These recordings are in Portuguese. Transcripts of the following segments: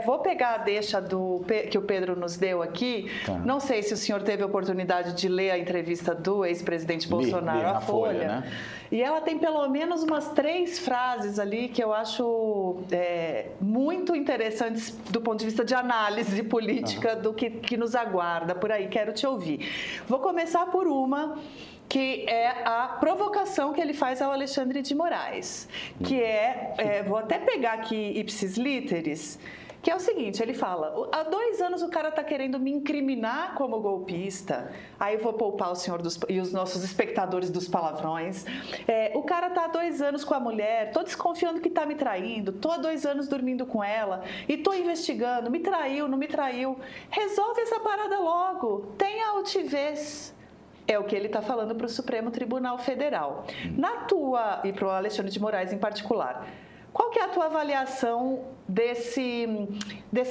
Vou pegar a deixa que o Pedro nos deu aqui. Tá. Não sei se o senhor teve a oportunidade de ler a entrevista do ex-presidente Bolsonaro li à na Folha, né? E ela tem pelo menos umas 3 frases ali que eu acho muito interessantes do ponto de vista de análise política do que nos aguarda por aí. Quero te ouvir. Vou começar por uma que é a provocação que ele faz ao Alexandre de Moraes, que vou até pegar aqui ipsis literis, que é o seguinte, ele fala, há 2 anos o cara está querendo me incriminar como golpista, aí eu vou poupar o senhor e os nossos espectadores dos palavrões, o cara está há 2 anos com a mulher, estou desconfiando que está me traindo, estou há 2 anos dormindo com ela e estou investigando, me traiu, não me traiu, resolve essa parada logo, tenha altivez. É o que ele está falando para o Supremo Tribunal Federal. E para o Alexandre de Moraes em particular, qual que é a tua avaliação desse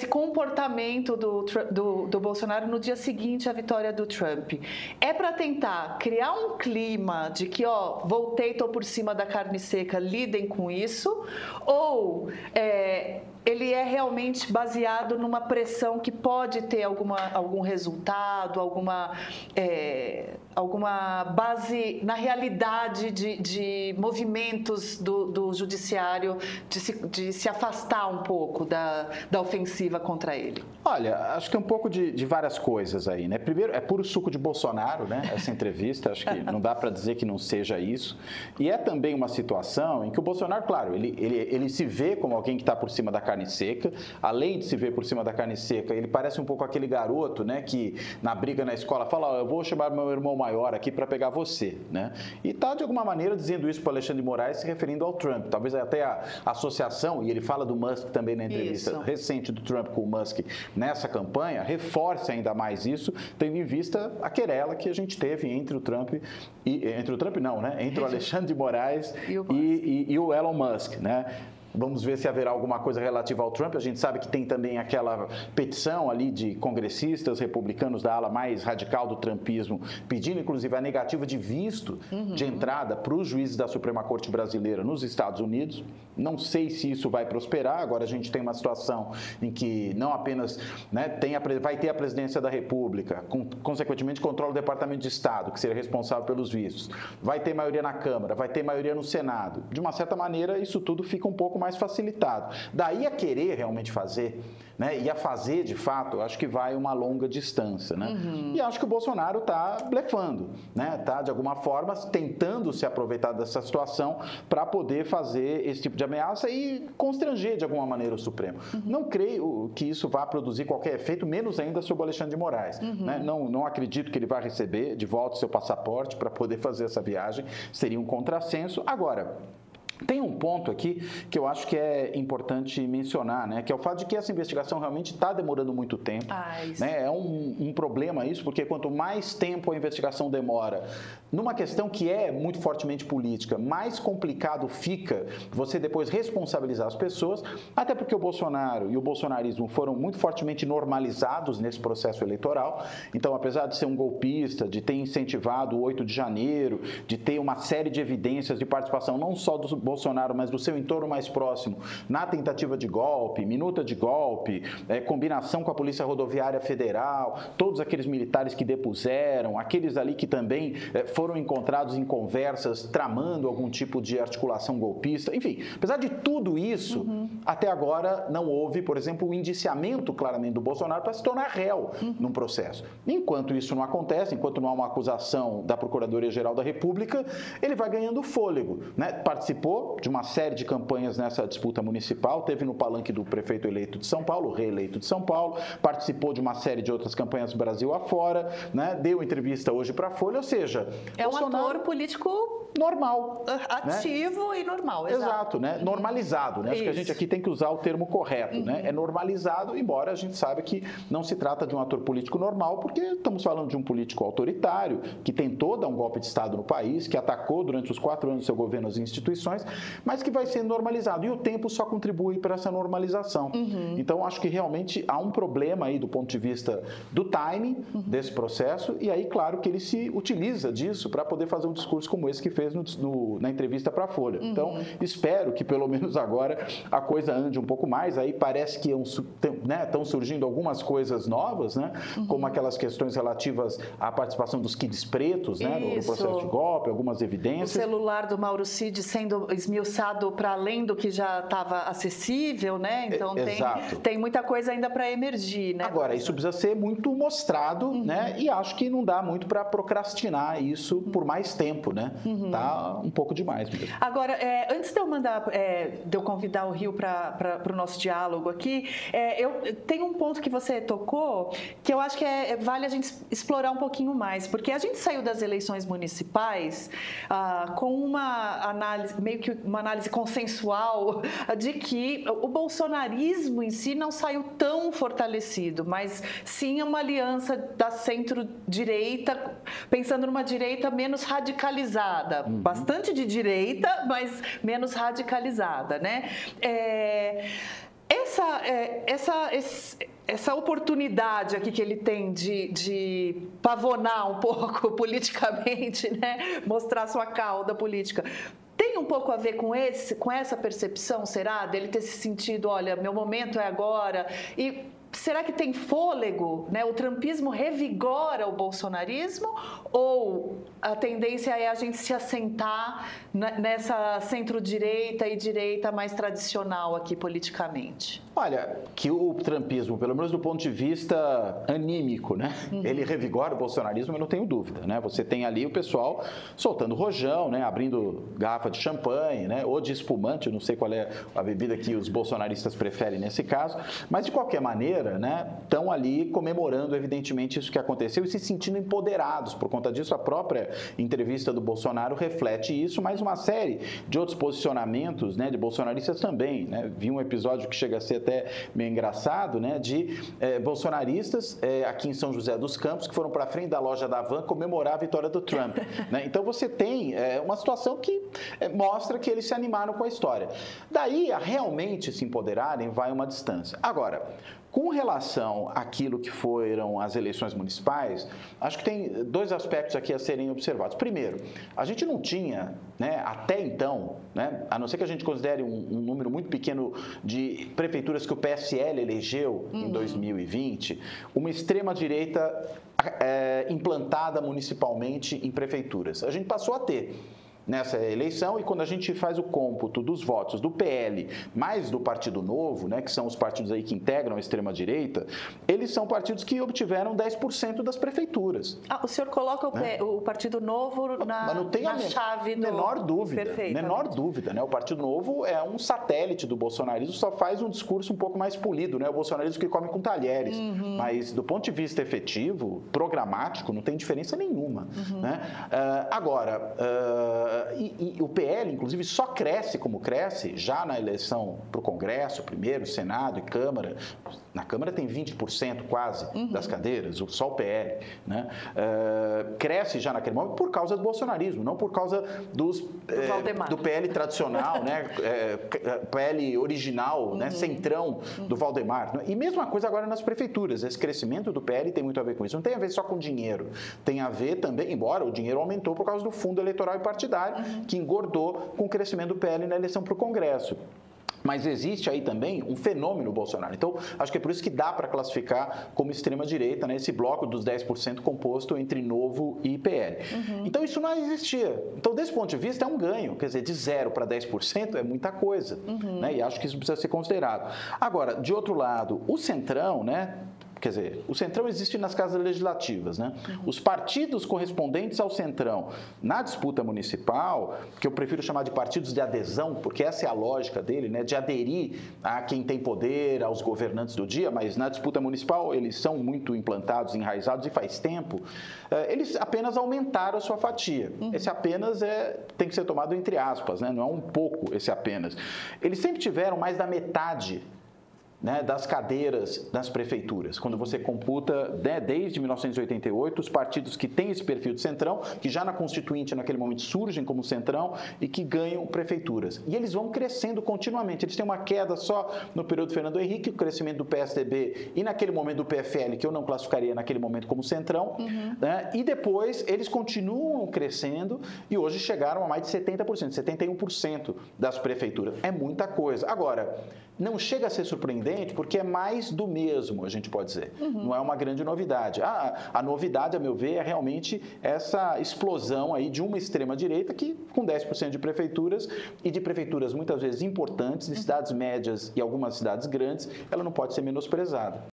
comportamento do Bolsonaro no dia seguinte à vitória do Trump? É para tentar criar um clima de que, voltei, estou por cima da carne seca, lidem com isso? Ou ele é realmente baseado numa pressão que pode ter algum resultado, alguma base na realidade de movimentos do judiciário de se afastar um pouco da ofensiva contra ele? Olha, acho que tem um pouco de várias coisas aí, né? Primeiro, é puro suco de Bolsonaro, né? Essa entrevista, acho que não dá para dizer que não seja isso. E é também uma situação em que o Bolsonaro, claro, ele se vê como alguém que está por cima da carne seca. Além de se ver por cima da carne seca, ele parece um pouco aquele garoto, né? Que na briga na escola fala, eu vou chamar meu irmão maior aqui para pegar você, né? E está, de alguma maneira, dizendo isso para o Alexandre de Moraes, se referindo ao Trump. Talvez até a associação, e ele fala do Musk também na entrevista recente do Trump com o Musk nessa campanha, reforça ainda mais isso, tendo em vista a querela que a gente teve entre o Alexandre de Moraes e o Elon Musk, né? Vamos ver se haverá alguma coisa relativa ao Trump. A gente sabe que tem também aquela petição ali de congressistas republicanos da ala mais radical do trumpismo, pedindo inclusive a negativa de visto de entrada para os juízes da Suprema Corte Brasileira nos Estados Unidos. Não sei se isso vai prosperar. Agora a gente tem uma situação em que não apenas vai ter a presidência da República, consequentemente controla o Departamento de Estado, que seria responsável pelos vistos. Vai ter maioria na Câmara, vai ter maioria no Senado. De uma certa maneira, isso tudo fica um pouco mais facilitado. Daí a querer realmente fazer, né, e a fazer de fato, acho que vai uma longa distância, né? E acho que o Bolsonaro está blefando, né? Está de alguma forma tentando se aproveitar dessa situação para poder fazer esse tipo de ameaça e constranger de alguma maneira o Supremo. Não creio que isso vá produzir qualquer efeito, menos ainda sobre o Alexandre de Moraes, né? Não acredito que ele vá receber de volta o seu passaporte para poder fazer essa viagem, seria um contrassenso. Agora, tem um ponto aqui que eu acho que é importante mencionar, né? Que é o fato de que essa investigação realmente está demorando muito tempo. Né? É um problema isso, porque quanto mais tempo a investigação demora, numa questão que é muito fortemente política, mais complicado fica você depois responsabilizar as pessoas, até porque o Bolsonaro e o bolsonarismo foram muito fortemente normalizados nesse processo eleitoral. Então, apesar de ser um golpista, de ter incentivado o 8 de janeiro, de ter uma série de evidências de participação não só do Bolsonaro, mas do seu entorno mais próximo, na tentativa de golpe, minuta de golpe, combinação com a Polícia Rodoviária Federal, todos aqueles militares que depuseram, aqueles ali que também foram encontrados em conversas tramando algum tipo de articulação golpista, enfim, apesar de tudo isso, até agora não houve, por exemplo, o indiciamento claramente do Bolsonaro para se tornar réu num processo. Enquanto isso não acontece, enquanto não há uma acusação da Procuradoria-Geral da República, ele vai ganhando fôlego, né? Participou de uma série de campanhas nessa disputa municipal, teve no palanque do prefeito eleito de São Paulo, reeleito de São Paulo, participou de uma série de outras campanhas do Brasil afora, né? Deu entrevista hoje para a Folha, ou seja... É um ator político normal. Ativo, né? E normal, exato, né? Normalizado, né? Acho que a gente aqui tem que usar o termo correto, né? É normalizado, embora a gente saiba que não se trata de um ator político normal, porque estamos falando de um político autoritário, que tentou dar um golpe de Estado no país, que atacou durante os 4 anos do seu governo as instituições municipais, mas que vai ser normalizado. E o tempo só contribui para essa normalização. Então, acho que realmente há um problema aí do ponto de vista do timing desse processo, e aí, claro, que ele se utiliza disso para poder fazer um discurso como esse que fez na entrevista para a Folha. Então, espero que pelo menos agora a coisa ande um pouco mais. Aí parece que estão surgindo algumas coisas novas, né? Como aquelas questões relativas à participação dos kids pretos, né? No processo de golpe, algumas evidências. O celular do Mauro Cid sendo esmiuçado para além do que já estava acessível, né? Então tem muita coisa ainda para emergir, né? Agora, isso precisa ser muito mostrado, né? E acho que não dá muito para procrastinar isso por mais tempo, né? Tá um pouco demais mesmo. Agora, antes de eu convidar o Rio para o nosso diálogo aqui, eu tenho um ponto que você tocou que eu acho que vale a gente explorar um pouquinho mais, porque a gente saiu das eleições municipais com uma análise, meio que uma análise consensual de que o bolsonarismo em si não saiu tão fortalecido, mas sim uma aliança da centro-direita, pensando numa direita menos radicalizada, bastante de direita, mas menos radicalizada, né? Essa oportunidade aqui que ele tem de pavonar um pouco politicamente, né? Mostrar sua cauda política, tem um pouco a ver com essa percepção, será? Dele ter se sentido, olha, meu momento é agora. E será que tem fôlego, né? O trumpismo revigora o bolsonarismo, ou a tendência é a gente se assentar nessa centro-direita e direita mais tradicional aqui politicamente? Olha, que o trumpismo, pelo menos do ponto de vista anímico, né? Ele revigora o bolsonarismo, eu não tenho dúvida, né? Você tem ali o pessoal soltando rojão, né? Abrindo garrafa de champanhe, né? Ou de espumante, eu não sei qual é a bebida que os bolsonaristas preferem nesse caso, mas de qualquer maneira, né? Estão ali comemorando, evidentemente, isso que aconteceu e se sentindo empoderados. Por conta disso, a própria entrevista do Bolsonaro reflete isso, mas uma série de outros posicionamentos, né? De bolsonaristas também, né? Vi um episódio que chega a ser até meio engraçado, né, de bolsonaristas aqui em São José dos Campos que foram para frente da loja da Havan comemorar a vitória do Trump, né? Então você tem uma situação que mostra que eles se animaram com a história. Daí a realmente se empoderarem vai uma distância. Agora, com relação àquilo que foram as eleições municipais, acho que tem dois aspectos aqui a serem observados. Primeiro, a gente não tinha, né, até então, né, a não ser que a gente considere um número muito pequeno de prefeituras que o PSL elegeu em 2020, uma extrema-direita implantada municipalmente em prefeituras. A gente passou a ter nessa eleição, e quando a gente faz o cômputo dos votos do PL mais do Partido Novo, né, que são os partidos aí que integram a extrema-direita, eles são partidos que obtiveram 10% das prefeituras. O senhor coloca o Partido Novo na chave do... Menor dúvida, Perfeitamente. né? O Partido Novo é um satélite do bolsonarismo, só faz um discurso um pouco mais polido, né? O bolsonarismo que come com talheres, mas do ponto de vista efetivo, programático, não tem diferença nenhuma, né? Agora, e o PL, inclusive, só cresce como cresce já na eleição para o Congresso, primeiro, Senado e Câmara. Na Câmara tem 20% quase das cadeiras, só o PL, né? Cresce já naquele momento por causa do bolsonarismo, não por causa do PL tradicional, né? PL original, né? Centrão do Valdemar. E mesma coisa agora nas prefeituras. Esse crescimento do PL tem muito a ver com isso. Não tem a ver só com dinheiro. Tem a ver também, embora o dinheiro aumentou por causa do fundo eleitoral e partidário, que engordou com o crescimento do PL na eleição para o Congresso. Mas existe aí também um fenômeno Bolsonaro. Então, acho que é por isso que dá para classificar como extrema-direita, né, esse bloco dos 10% composto entre Novo e PL. Então, isso não existia. Então, desse ponto de vista, é um ganho. Quer dizer, de 0 para 10% é muita coisa. Né, e acho que isso precisa ser considerado. Agora, de outro lado, o Centrão, né? Quer dizer, o Centrão existe nas casas legislativas, né? Os partidos correspondentes ao Centrão na disputa municipal, que eu prefiro chamar de partidos de adesão, porque essa é a lógica dele, né? De aderir a quem tem poder, aos governantes do dia, mas na disputa municipal eles são muito implantados, enraizados e faz tempo, eles apenas aumentaram a sua fatia. Esse apenas tem que ser tomado entre aspas, né? Não é um pouco esse apenas. Eles sempre tiveram mais da metade né, das cadeiras das prefeituras. Quando você computa, né, desde 1988, os partidos que têm esse perfil de centrão, que já na Constituinte, naquele momento, surgem como centrão e que ganham prefeituras. E eles vão crescendo continuamente. Eles têm uma queda só no período do Fernando Henrique, o crescimento do PSDB e naquele momento do PFL, que eu não classificaria naquele momento como centrão, né, e depois eles continuam crescendo e hoje chegaram a mais de 70%, 71% das prefeituras. É muita coisa. Agora, não chega a ser surpreendente porque é mais do mesmo, a gente pode dizer. Não é uma grande novidade. A novidade, a meu ver, é realmente essa explosão aí de uma extrema-direita que, com 10% de prefeituras e de prefeituras muitas vezes importantes, de cidades médias e algumas cidades grandes, ela não pode ser menosprezada.